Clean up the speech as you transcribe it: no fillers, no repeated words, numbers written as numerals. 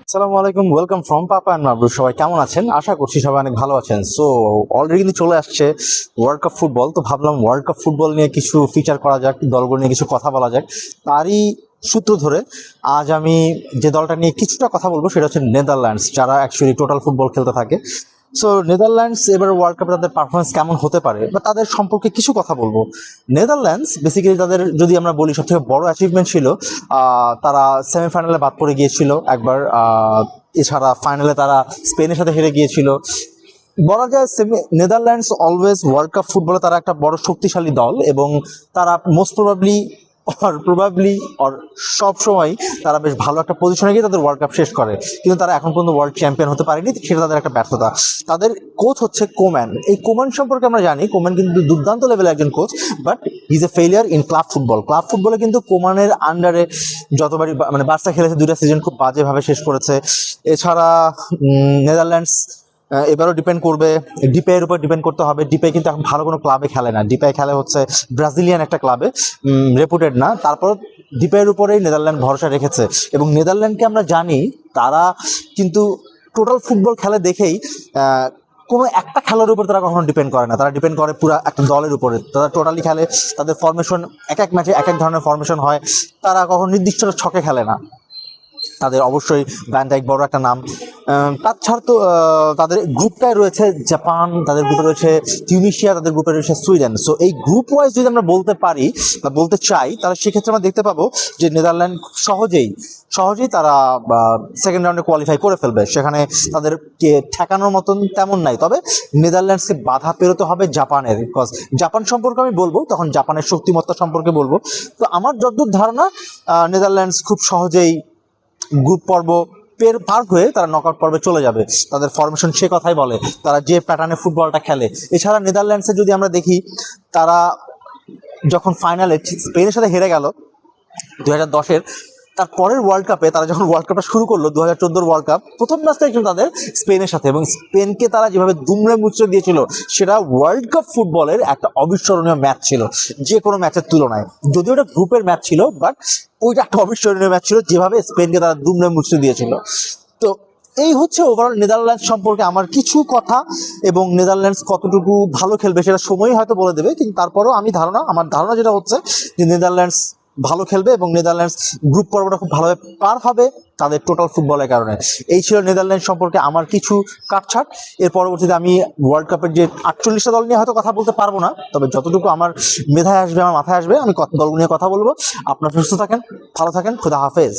আসসালামু আলাইকুম, welcome from papa and মাবরুর। সবাই কেমন আছেন? আশা করছি সবাই অনেক ভালো আছেন। সো অলরেডি কিন্তু চলে আসছে ওয়ার্ল্ড কাপ ফুটবল। তো ভাবলাম ওয়ার্ল্ড কাপ ফুটবল নিয়ে কিছু ফিচার করা যাক, দলগুলো নিয়ে কিছু কথা বলা যাক। তারই সূত্র ধরে আজ আমি যে দলটা নিয়ে কিছুটা কথা বলবো সেটা হচ্ছে নেদারল্যান্ডস, যারা অ্যাকচুয়ালি টোটাল ফুটবল খেলতে থাকে। সো নেদারল্যান্ডস এবার ওয়ার্ল্ড কাপে তাদের পারফরমেন্স কেমন হতে পারে বা তাদের সম্পর্কে কিছু কথা বলবো। নেদারল্যান্ডস বেসিক্যালি তাদের যদি আমরা বলি সবথেকে বড় অ্যাচিভমেন্ট ছিল তারা সেমিফাইনালে বাদ পড়ে গিয়েছিল একবার। এছাড়া ফাইনালে তারা স্পেনের সাথে হেরে গিয়েছিল। বলা যায় নেদারল্যান্ডস অলওয়েজ ওয়ার্ল্ড কাপ ফুটবলে তারা একটা বড় শক্তিশালী দল, এবং তারা মোস্ট প্রবাবলি সব সময় তারা বেশ ভালো একটা পজিশনে গিয়ে তাদের ওয়ার্ল্ড কাপ শেষ করে, কিন্তু তারা এখন পর্যন্ত ওয়ার্ল্ড চ্যাম্পিয়ন হতে পারেনি। সেটা তাদের একটা ব্যর্থতা। তাদের কোচ হচ্ছে কোম্যান। এই কোম্যান সম্পর্কে আমরা জানি কোম্যান কিন্তু দুর্দান্ত লেভেলের একজন coach, but is a failure in club football. Club ফুটবলে কিন্তু কোম্যানের আন্ডারে যতবারই মানে বার্সা খেলেছে, দুইটা সিজন খুব বাজেভাবে শেষ করেছে। এছাড়া নেদারল্যান্ডস এবারও ডিপেন্ড করবে ডিপের উপর, ডিপেন্ড করতে হবে। ডিপে কিন্তু এখন ভালো কোনো ক্লাবে খেলে না, ডিপে খেলে হচ্ছে ব্রাজিলিয়ান একটা ক্লাবে, রেপুটেড না। তারপর ডিপের উপরেই নেদারল্যান্ড ভরসা রেখেছে, এবং নেদারল্যান্ডকে আমরা জানি তারা কিন্তু টোটাল ফুটবল খেলে দেখেই কোনো একটা খেলার উপর তারা কখনো ডিপেন্ড করে না, তারা ডিপেন্ড করে পুরো একটা দলের উপরে। তারা টোটালি খেলে, তাদের ফরমেশন এক এক ম্যাচে এক এক ধরনের ফরমেশন হয়, তারা কখনো নির্দিষ্ট ছকে খেলে না। তাদের অবশ্যই ভ্যান ডাইক বড় একটা নাম। তাছাড়া তো তাদের গ্রুপটায় রয়েছে জাপান, তাদের গ্রুপে রয়েছে টিউনিশিয়া, তাদের গ্রুপে রয়েছে সুইডেন। সো এই গ্রুপ ওয়াইজ যদি আমরা বলতে পারি বা বলতে চাই, তাহলে সেক্ষেত্রে আমরা দেখতে পাবো যে নেদারল্যান্ড সহজেই তারা সেকেন্ড রাউন্ডে কোয়ালিফাই করে ফেলবে। সেখানে তাদেরকে ঠেকানোর মতন তেমন নাই। তবে নেদারল্যান্ডসকে বাধা পেরোতে হবে জাপানের, বিকজ জাপান সম্পর্কে আমি বলবো, তখন জাপানের শক্তিমত্তা সম্পর্কে বলবো। তো আমার যতদূর ধারণা নেদারল্যান্ডস খুব সহজেই গ্রুপ পর্ব পার হয়ে তারা নকআউট পর্বে চলে যাবে। তাদের ফরমেশন সে কথাই বলে, তারা যে প্যাটার্নে ফুটবলটা খেলে। এছাড়া নেদারল্যান্ডসে যদি আমরা দেখি, তারা যখন ফাইনালে স্পেনের সাথে হেরে গেল 2010-এর, তারপরের ওয়ার্ল্ড কাপে তারা যখন ওয়ার্ল্ড কাপটা শুরু করলো 2014 ওয়ার্ল্ড কাপ, প্রথম ম্যাচটাই ছিল তাদের স্পেনের সাথে, এবং স্পেনকে তারা যেভাবে দুমড়ে মুচড়ে দিয়েছিল, সেটা ওয়ার্ল্ড কাপ ফুটবলের একটা অবিস্মরণীয় ম্যাচ ছিল যে কোনো ম্যাচের তুলনায়। যদিও ওটা গ্রুপের ম্যাচ ছিল, বাট ওইটা একটা অবিস্মরণীয় ম্যাচ ছিল, যেভাবে স্পেনকে তারা দুমড়ে মুচড়ে দিয়েছিল। তো এই হচ্ছে ওভারঅল নেদারল্যান্ডস সম্পর্কে আমার কিছু কথা। এবং নেদারল্যান্ডস কতটুকু ভালো খেলবে সেটা সময় হয়তো বলে দেবে, কিন্তু তারপরেও আমার ধারণা যেটা হচ্ছে যে নেদারল্যান্ডস ভালো খেলবে, এবং নেদারল্যান্ডস গ্রুপ পর্বটা খুব ভালোভাবে পার হবে তাদের টোটাল ফুটবলের কারণে। এই ছিল নেদারল্যান্ড সম্পর্কে আমার কিছু কাটছাট। এর পরবর্তীতে আমি ওয়ার্ল্ড কাপের যে 48টা দল নিয়ে হয়তো কথা বলতে পারবো না, তবে যতটুকু আমার মেধায় আসবে, আমার মাথায় আসবে, আমি দল নিয়ে কথা বলবো। আপনারা সুস্থ থাকেন, ভালো থাকেন, খুদা হাফেজ।